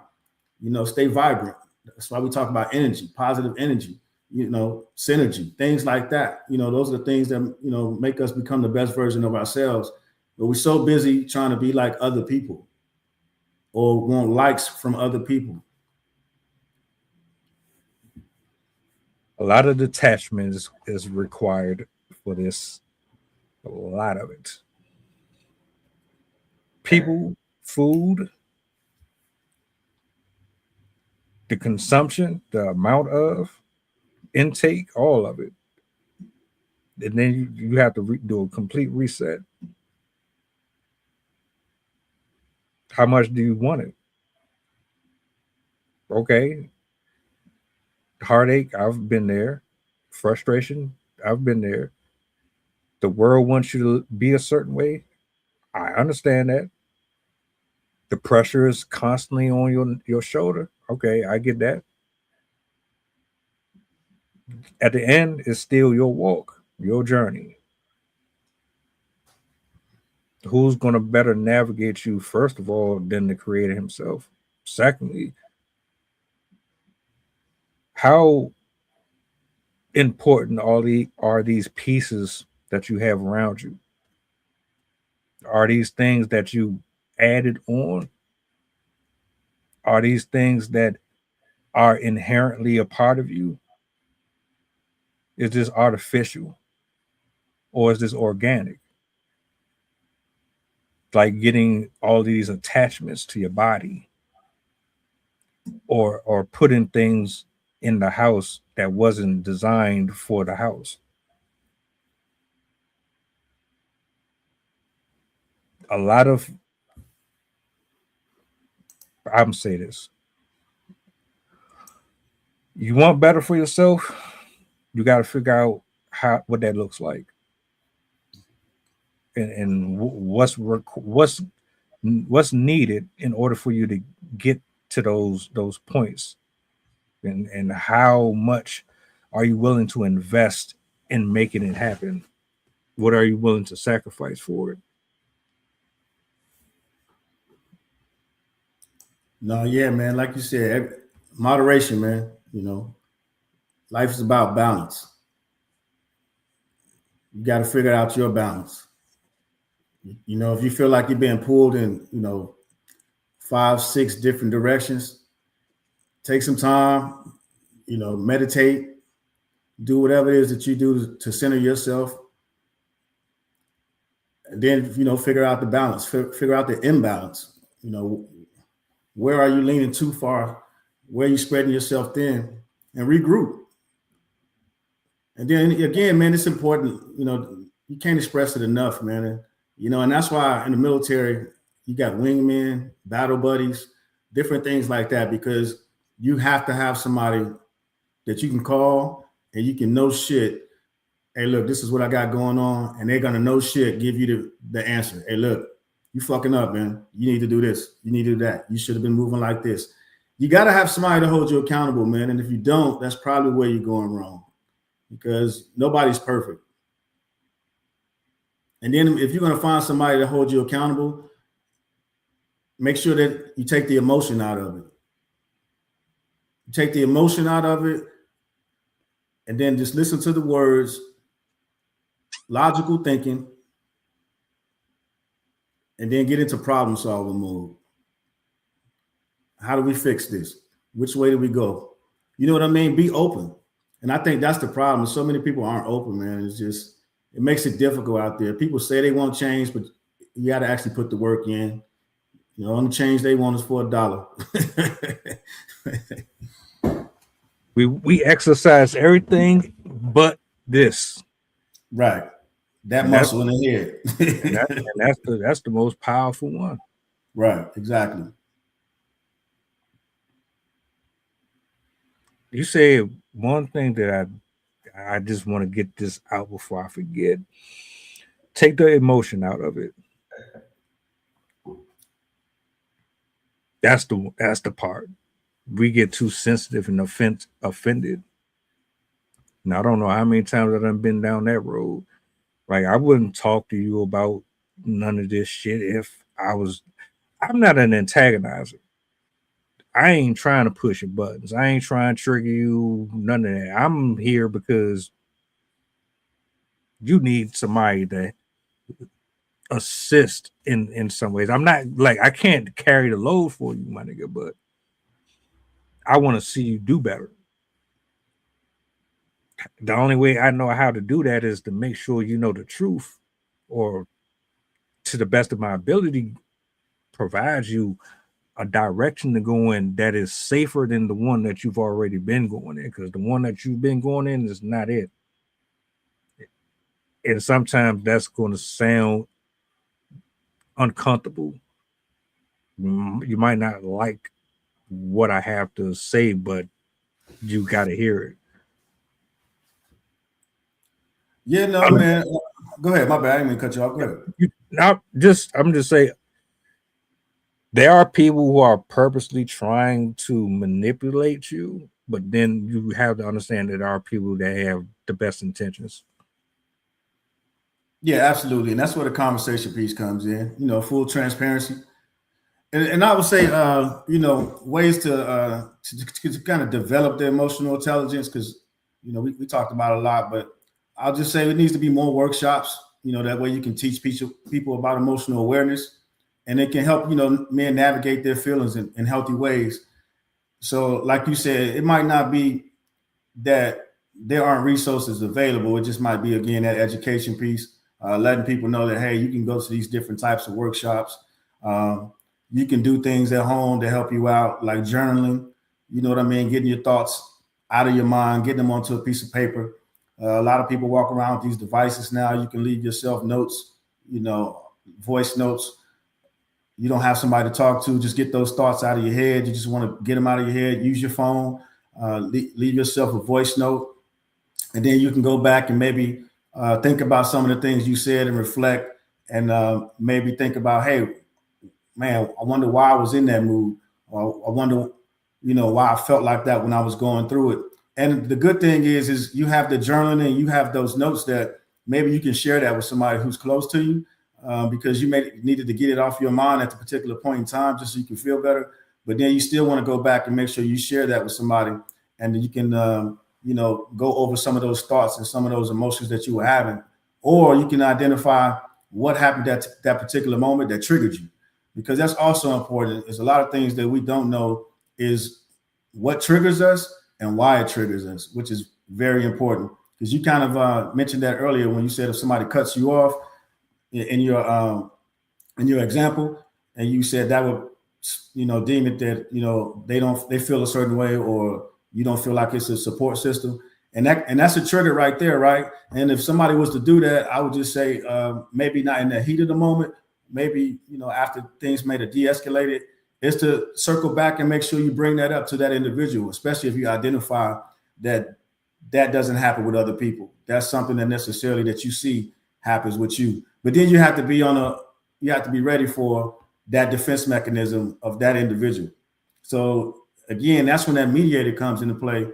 S8: You know, stay vibrant. That's why we talk about energy, positive energy, you know, synergy, things like that. You know, those are the things that, you know, make us become the best version of ourselves. But we're so busy trying to be like other people or want likes from other people.
S7: A lot of detachment is required for this. A lot of it. People, food, the consumption, the amount of intake, all of it. And then you have to do a complete reset. How much do you want it? Okay. Heartache, I've been there. Frustration, I've been there. The world wants you to be a certain way. I understand that. The pressure is constantly on your shoulder. Okay, I get that. At the end, it's still your walk, your journey. Who's going to better navigate you, first of all, than the creator himself? Secondly, how important are these pieces that you have around you? Are these things that you added on? Are these things that are inherently a part of you? Is this artificial or is this organic? Like getting all these attachments to your body or putting things in the house that wasn't designed for the house. A lot of, I'm gonna say this. You want better for yourself, you got to figure out what that looks like and what's needed in order for you to get to those points, and how much are you willing to invest in making it happen? What are you willing to sacrifice for it?
S8: No, yeah, man. Like you said, moderation, man. You know, life is about balance. You got to figure out your balance. You know, if you feel like you're being pulled in, you know, 5, 6 different directions, take some time, you know, meditate, do whatever it is that you do to center yourself. And then, you know, figure out the balance, figure out the imbalance. You know, where are you leaning too far? Where are you spreading yourself thin? And regroup. And then again, man, it's important, you know, you can't express it enough, man. And, you know, and that's why in the military, you got wingmen, battle buddies, different things like that, because you have to have somebody that you can call and you can know shit. Hey, look, this is what I got going on. And they're going to know shit, give you the answer. Hey, look, you fucking up, man. You need to do this. You need to do that. You should have been moving like this. You got to have somebody to hold you accountable, man. And if you don't, that's probably where you're going wrong, because nobody's perfect. And then if you're going to find somebody to hold you accountable, make sure that you take the emotion out of it. You take the emotion out of it, and then just listen to the words, logical thinking, and then get into problem solving mode. How do we fix this? Which way do we go? You know what I mean? Be open. And I think that's the problem. So many people aren't open, man. It's just, it makes it difficult out there. People say they want change, but you got to actually put the work in. You know, only change they want is for $1.
S7: We exercise everything but this.
S8: Right. That
S7: And
S8: muscle in the head.
S7: and that's the most powerful one.
S8: Right, exactly.
S7: You say one thing that I just want to get this out before I forget. Take the emotion out of it. That's the part. we get too sensitive and offended. Now, I don't know how many times I've been down that road. Like, I wouldn't talk to you about none of this shit if I'm not an antagonizer. I ain't trying to push your buttons. I ain't trying to trigger you, none of that. I'm here because you need somebody to assist in some ways. I'm not like I can't carry the load for you, my nigga, but I want to see you do better. The only way I know how to do that is to make sure you know the truth, or to the best of my ability, provide you a direction to go in that is safer than the one that you've already been going in, because the one that you've been going in is not it. And sometimes that's going to sound uncomfortable. You might not like what I have to say, but you got to hear it.
S8: Yeah, no, man. Go ahead. My bad. I didn't mean to cut you off. Go ahead.
S7: I'm just saying, there are people who are purposely trying to manipulate you, but then you have to understand that there are people that have the best intentions.
S8: Yeah, absolutely. And that's where the conversation piece comes in, full transparency. And I would say, ways to kind of develop their emotional intelligence, because, we talked about a lot, but I'll just say it needs to be more workshops, that way you can teach people about emotional awareness, and it can help, men navigate their feelings in healthy ways. So like you said, it might not be that there aren't resources available. It just might be, again, that education piece, letting people know that, hey, you can go to these different types of workshops. You can do things at home to help you out, like journaling, you know what I mean? Getting your thoughts out of your mind, getting them onto a piece of paper. A lot of people walk around with these devices now. You can leave yourself notes, voice notes. You don't have somebody to talk to. Just get those thoughts out of your head. You just want to get them out of your head. Use your phone. Leave yourself a voice note. And then you can go back and maybe think about some of the things you said and reflect, and maybe think about, hey, man, I wonder why I was in that mood. Or I wonder, why I felt like that when I was going through it. And the good thing is you have the journaling and you have those notes that maybe you can share that with somebody who's close to you, because you may needed to get it off your mind at the particular point in time just so you can feel better. But then you still want to go back and make sure you share that with somebody, and you can, go over some of those thoughts and some of those emotions that you were having, or you can identify what happened at that particular moment that triggered you, because that's also important. There's a lot of things that we don't know is what triggers us and why it triggers us, which is very important, because you kind of mentioned that earlier when you said if somebody cuts you off in your example, and you said that would deem it that they feel a certain way, or you don't feel like it's a support system, and that's a trigger right there, right? And if somebody was to do that, I would just say maybe not in the heat of the moment, maybe after things may have de-escalated, is to circle back and make sure you bring that up to that individual, especially if you identify that doesn't happen with other people. That's something that necessarily that you see happens with you. But then you have to be ready for that defense mechanism of that individual. So again, that's when that mediator comes into play,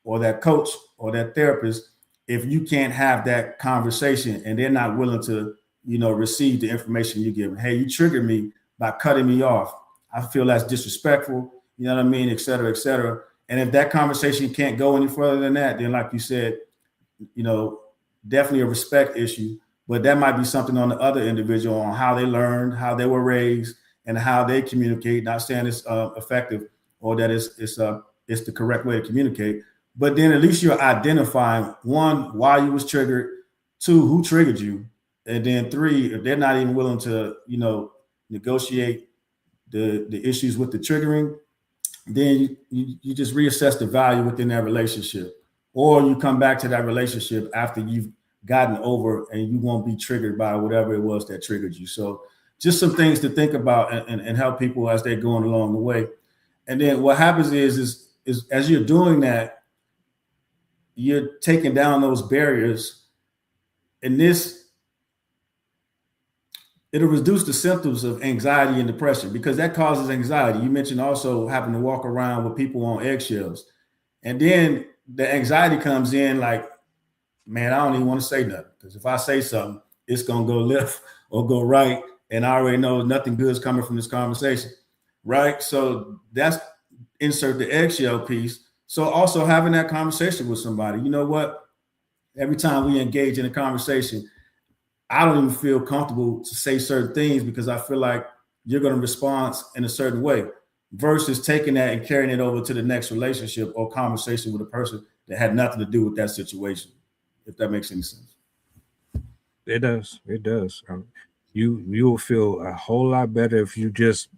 S8: or that coach or that therapist. If you can't have that conversation and they're not willing to, receive the information you give them, hey, you triggered me by cutting me off. I feel that's disrespectful, you know what I mean, et cetera, et cetera. And if that conversation can't go any further than that, then like you said, definitely a respect issue. But that might be something on the other individual, on how they learned, how they were raised, and how they communicate. Not saying it's effective or that it's the correct way to communicate, but then at least you're identifying, one, why you was triggered, two, who triggered you, and then three, if they're not even willing to negotiate the issues with the triggering, then you just reassess the value within that relationship, or you come back to that relationship after you've gotten over and you won't be triggered by whatever it was that triggered you. So just some things to think about and help people as they're going along the way. And then what happens is as you're doing that, you're taking down those barriers. And this it'll reduce the symptoms of anxiety and depression because that causes anxiety. You mentioned also having to walk around with people on eggshells. And then the anxiety comes in like, man, I don't even want to say nothing because if I say something, it's going to go left or go right. And I already know nothing good is coming from this conversation. Right. So that's insert the eggshell piece. So also having that conversation with somebody, you know what? Every time we engage in a conversation, I don't even feel comfortable to say certain things because I feel like you're going to respond in a certain way versus taking that and carrying it over to the next relationship or conversation with a person that had nothing to do with that situation, if that makes any sense.
S7: It does. It does. You will feel a whole lot better if you just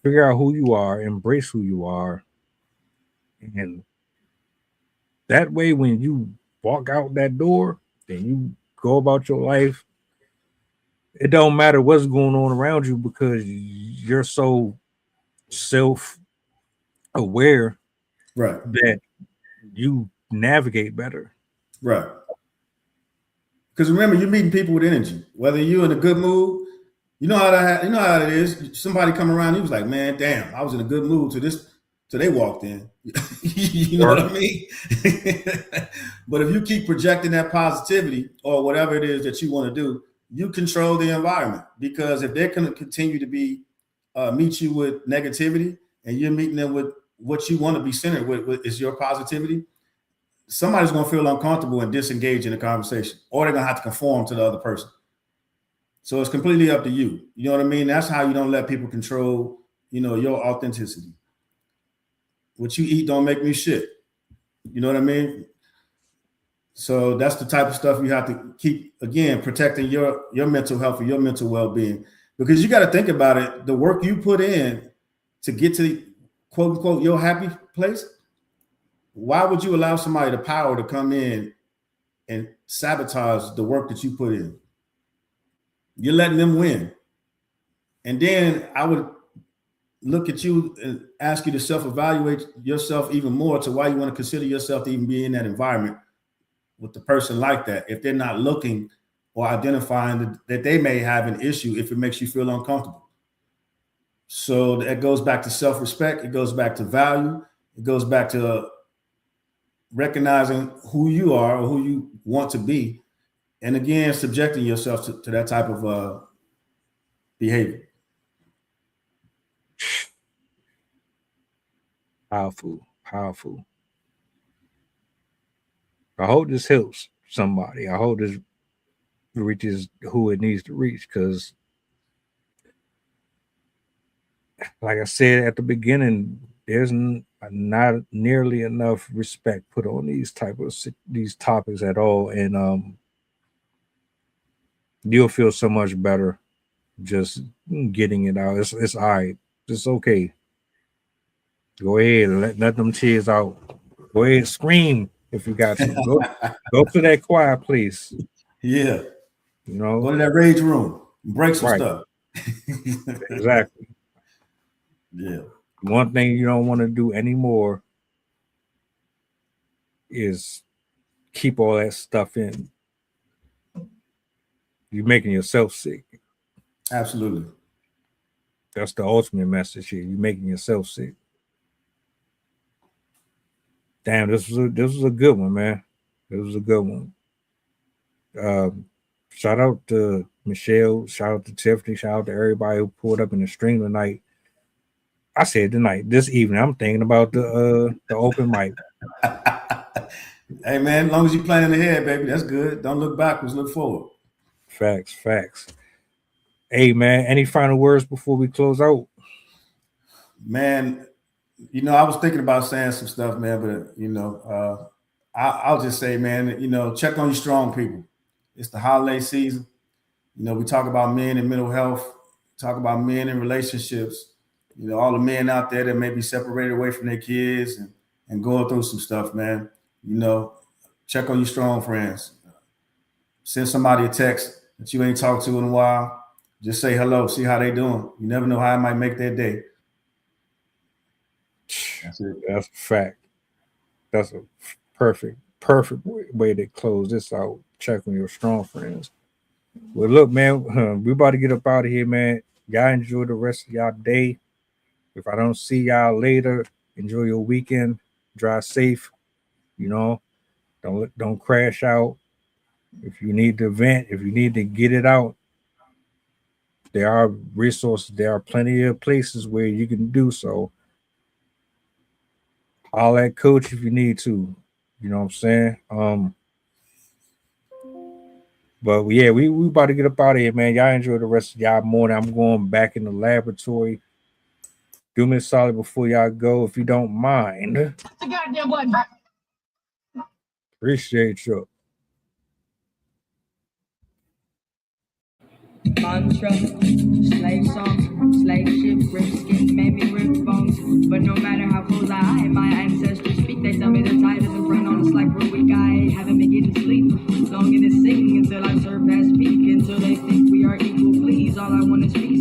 S7: figure out who you are, embrace who you are, and that way, when you walk out that door, then you go about your life. It don't matter what's going on around you because you're so self aware
S8: Right.
S7: that you navigate better.
S8: Right. Because remember, you're meeting people with energy. Whether you're in a good mood, you know how it is. Somebody come around, you was like, man, damn, I was in a good mood till they walked in. You know what I mean? But if you keep projecting that positivity or whatever it is that you want to do, you control the environment. Because if they're going to continue to be meet you with negativity, and you're meeting them with what you want to be centered with is your positivity, somebody's going to feel uncomfortable and disengage in the conversation, or they're going to have to conform to the other person. So it's completely up to you. You know what I mean? That's how you don't let people control, your authenticity. What you eat don't make me shit. You know what I mean? So that's the type of stuff you have to keep, again, protecting your mental health or your mental well-being. Because you got to think about it. The work you put in to get to, quote unquote, your happy place, why would you allow somebody the power to come in and sabotage the work that you put in? You're letting them win. And then I would look at you and ask you to self-evaluate yourself even more to why you want to consider yourself to even be in that environment with the person like that if they're not looking or identifying that they may have an issue if it makes you feel uncomfortable. So that goes back to self-respect. It goes back to value. It goes back to recognizing who you are or who you want to be. And again, subjecting yourself to that type of behavior.
S7: Powerful, powerful. I hope this helps somebody. I hope this reaches who it needs to reach because, like I said at the beginning, there's not nearly enough respect put on these topics at all, and you'll feel so much better just getting it out. It's all right. It's okay. Go ahead and let them tears out. Go ahead and scream if you got to. Go to that quiet place.
S8: Yeah.
S7: Go
S8: to that rage room. Break some
S7: right.
S8: stuff.
S7: Exactly.
S8: Yeah.
S7: One thing you don't want to do anymore is keep all that stuff in. You're making yourself sick.
S8: Absolutely.
S7: That's the ultimate message here. You're making yourself sick. Damn, this was a good one, man. It was a good one. Shout out to Michelle. Shout out to Tiffany. Shout out to everybody who pulled up in the stream tonight. I said tonight, this evening, I'm thinking about the open mic.
S8: Hey man, as long as you plan ahead, baby, that's good. Don't look backwards, look forward.
S7: Facts. Hey man, any final words before we close out?
S8: Man, I was thinking about saying some stuff, man, but I'll just say, man, check on your strong people. It's the holiday season. We talk about men and mental health, talk about men and relationships. All the men out there that may be separated away from their kids and going through some stuff, man. Check on your strong friends. Send somebody a text that you ain't talked to in a while. Just say hello, see how they doing. You never know how it might make their day.
S7: That's it. That's a fact. That's a perfect way to close this out. Check on your strong friends. Well, look, man, we about to get up out of here, man. Y'all enjoy the rest of y'all day. If I don't see y'all later, enjoy your weekend. Drive safe. You know, don't crash out. If you need to vent, if you need to get it out, there are resources. There are plenty of places where you can do so. All that coach if you need to. You know what I'm saying? But yeah, we about to get up out of here, man. Y'all enjoy the rest of y'all morning. I'm going back in the laboratory. Do me a solid before y'all go, if you don't mind.
S6: The goddamn button back.
S7: Appreciate you.
S6: Mantra, slave song, slave ship, rip skin, made me rip bones. But no matter how close I hide, my ancestors speak. They tell me the tide isn't run on us like we're weak. I haven't been getting sleep. Longing to sing until I surpass peak. Until they think we are equal, please. All I want is peace.